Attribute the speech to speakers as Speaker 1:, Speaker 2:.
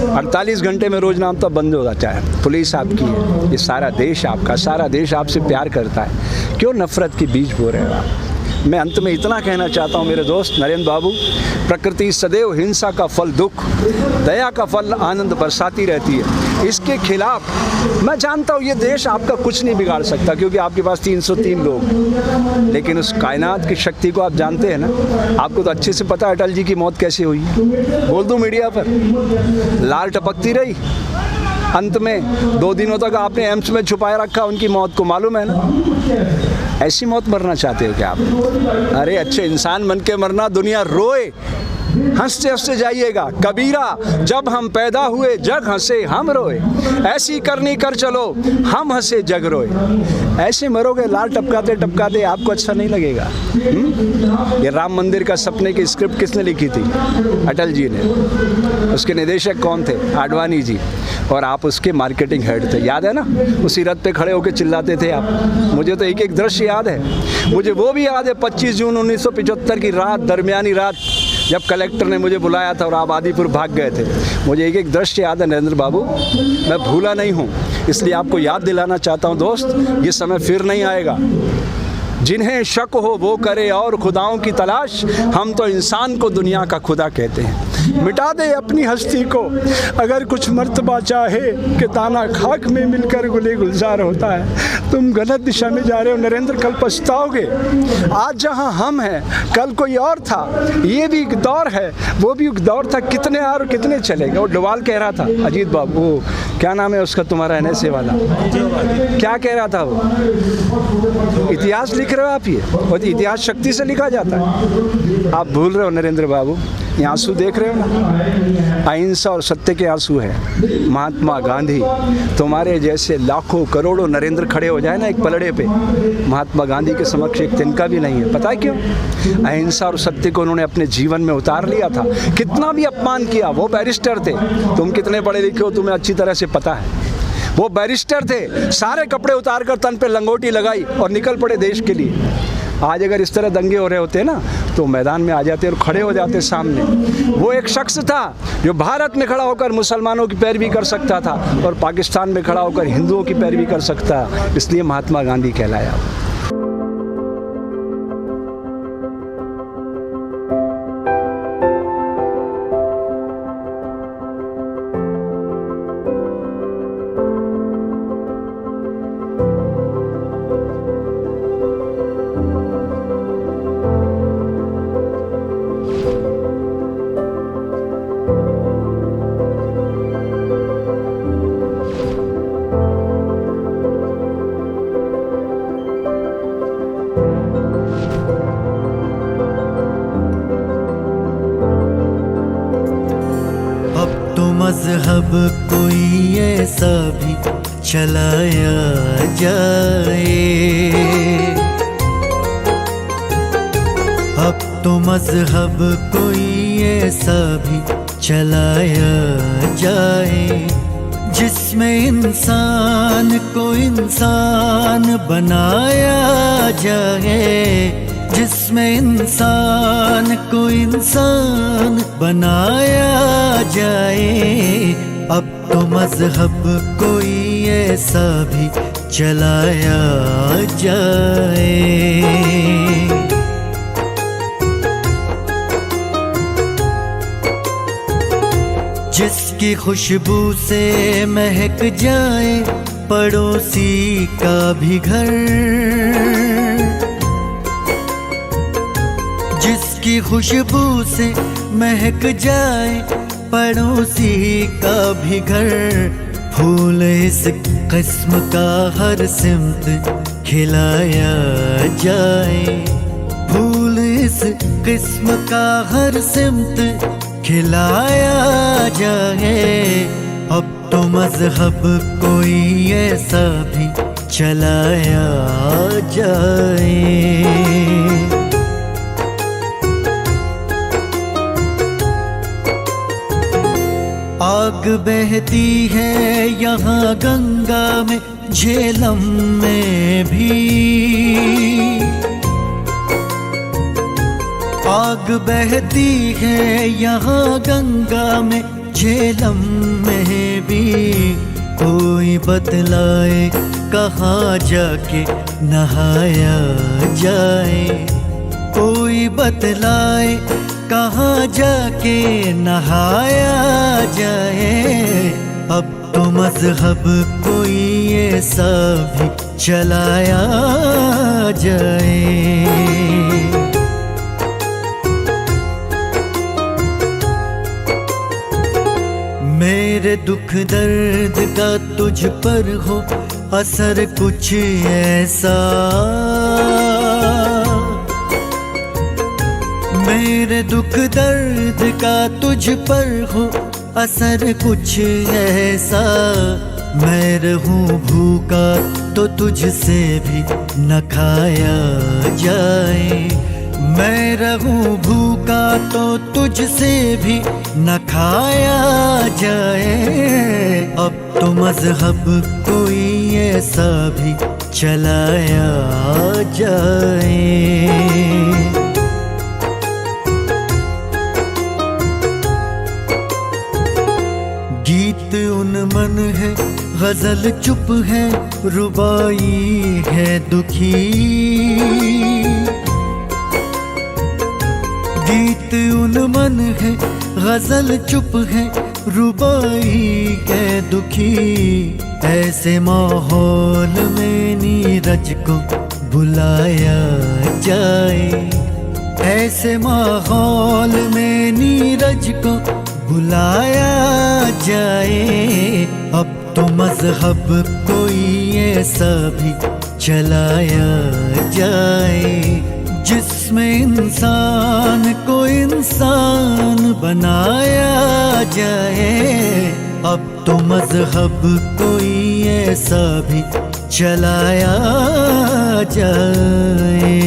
Speaker 1: 48 घंटे में रोज नाम तो बंद हो जाता है। पुलिस आपकी है, ये सारा देश आपका, सारा देश आपसे प्यार करता है, क्यों नफरत के बीज बो रहे हो आप? मैं अंत में इतना कहना चाहता हूँ मेरे दोस्त नरेंद्र बाबू, प्रकृति सदैव हिंसा का फल दुख, दया का फल आनंद बरसाती रहती है। इसके खिलाफ मैं जानता हूँ ये देश आपका कुछ नहीं बिगाड़ सकता, क्योंकि आपके पास 303 लोग, लेकिन उस कायनात की शक्ति को आप जानते हैं ना। आपको तो अच्छे से पता है अटल जी की मौत कैसे हुई, बोल दूँ मीडिया पर? लाल टपकती रही, अंत में 2 दिनों तक आपने एम्स में छुपाए रखा उनकी मौत को, मालूम है ना? ऐसी मौत मरना चाहते हो क्या आप? अरे अच्छे इंसान बन के मरना, दुनिया रोए, हंसते हंसते जाइएगा। कबीरा जब हम पैदा हुए जग हंसे हम रोए, ऐसी करनी कर चलो हम हंसे जग रोए। ऐसे मरोगे लाल टपकाते टपकाते, आपको अच्छा नहीं लगेगा? ये राम मंदिर का सपने की स्क्रिप्ट किसने लिखी थी? अटल जी ने। उसके निदेशक कौन थे? आडवाणी जी। और आप उसके मार्केटिंग हेड थे, याद है ना? उसी रथ पे खड़े होकर चिल्लाते थे आप। मुझे तो एक एक दृश्य याद है। मुझे वो भी याद है 25 जून 1975 की रात, दरमियानी रात, जब कलेक्टर ने मुझे बुलाया था और आप आदिपुर भाग गए थे। मुझे एक एक दृश्य याद है नरेंद्र बाबू, मैं भूला नहीं हूँ, इसलिए आपको याद दिलाना चाहता हूँ दोस्त, ये समय फिर नहीं आएगा। जिन्हें शक हो वो करे और खुदाओं की तलाश, हम तो इंसान को दुनिया का खुदा कहते हैं। मिटा दे अपनी हस्ती को अगर कुछ मर्तबा चाहे, कि दाना खाक में मिलकर गुले गुलजार होता है। तुम गलत दिशा में जा रहे हो नरेंद्र, कल पछताओगे। आज जहां हम हैं कल कोई और था, ये भी एक दौर है, वो भी एक दौर था, कितने और कितने चलेगा। वो डोवाल कह रहा था, अजीत बाबू, वो क्या नाम है उसका तुम्हारा एनएसए वाला, क्या कह रहा था वो? इतिहास लिख रहे हो आप, ये और इतिहास शक्ति से लिखा जाता है। आप भूल रहे हो नरेंद्र बाबू, ये आंसू देख रहे हो ना, अहिंसा और सत्य के आंसू है। महात्मा गांधी, तुम्हारे जैसे लाखों करोड़ों नरेंद्र खड़े हो जाए ना एक पलड़े पे, महात्मा गांधी के समक्ष एक तिनका भी नहीं है। पता है क्यों? अहिंसा और सत्य को उन्होंने अपने जीवन में उतार लिया था। कितना भी अपमान किया, वो बैरिस्टर थे, तुम कितने पढ़े लिखे हो तुम्हें अच्छी तरह से पता है। वो बैरिस्टर थे, सारे कपड़े उतार कर तन पे लंगोटी लगाई और निकल पड़े देश के लिए। आज अगर इस तरह दंगे हो रहे होते ना, तो मैदान में आ जाते और खड़े हो जाते सामने। वो एक शख्स था जो भारत में खड़ा होकर मुसलमानों की पैरवी कर सकता था और पाकिस्तान में खड़ा होकर हिंदुओं की पैरवी कर सकता, इसलिए महात्मा गांधी कहलाया।
Speaker 2: मज़हब कोई ऐसा भी चलाया जाए, अब तो मज़हब कोई ऐसा भी चलाया जाए, जिसमें इंसान को इंसान बनाया जाए, जिसमें इंसान को इंसान बनाया जाए। अब तो मज़हब कोई ऐसा भी चलाया जाए। जिसकी खुशबू से महक जाए पड़ोसी का भी घर, जिसकी खुशबू से महक जाए पड़ोसी का भी घर, फूल इस किस्म का हर सिमत खिलाया जाए, फूल इस किस्म का हर सिमत खिलाया जाए। अब तो मज़हब कोई ऐसा भी चलाया जाए। आग बहती है यहाँ गंगा में, झेलम में भी आग बहती है यहाँ गंगा में, झेलम में भी कोई बतलाए कहाँ जाके नहाया जाए, कोई बतलाए कहाँ जाके नहाया जाए। अब तो मजहब कोई ऐसा भी चलाया जाए। मेरे दुख दर्द का तुझ पर हो असर कुछ ऐसा, मेरे दुख दर्द का तुझ पर हो असर कुछ ऐसा। मैं रहूं भूखा तो तुझसे भी न खाया जाए, मैं रहूं भूखा तो तुझसे भी न खाया जाए। अब तो मजहब कोई ऐसा भी चलाया जाए। गीत उन मन है, गजल चुप है, रुबाई है दुखी। गीत उन मन है, गजल चुप है, रुबाई है दुखी। ऐसे माहौल में नीरज को बुलाया जाए, ऐसे माहौल में नीरज को बुलाया जाए। अब तो मजहब कोई ऐसा भी चलाया जाए जिसमें इंसान को इंसान बनाया जाए। अब तो मजहब कोई ऐसा भी चलाया जाए।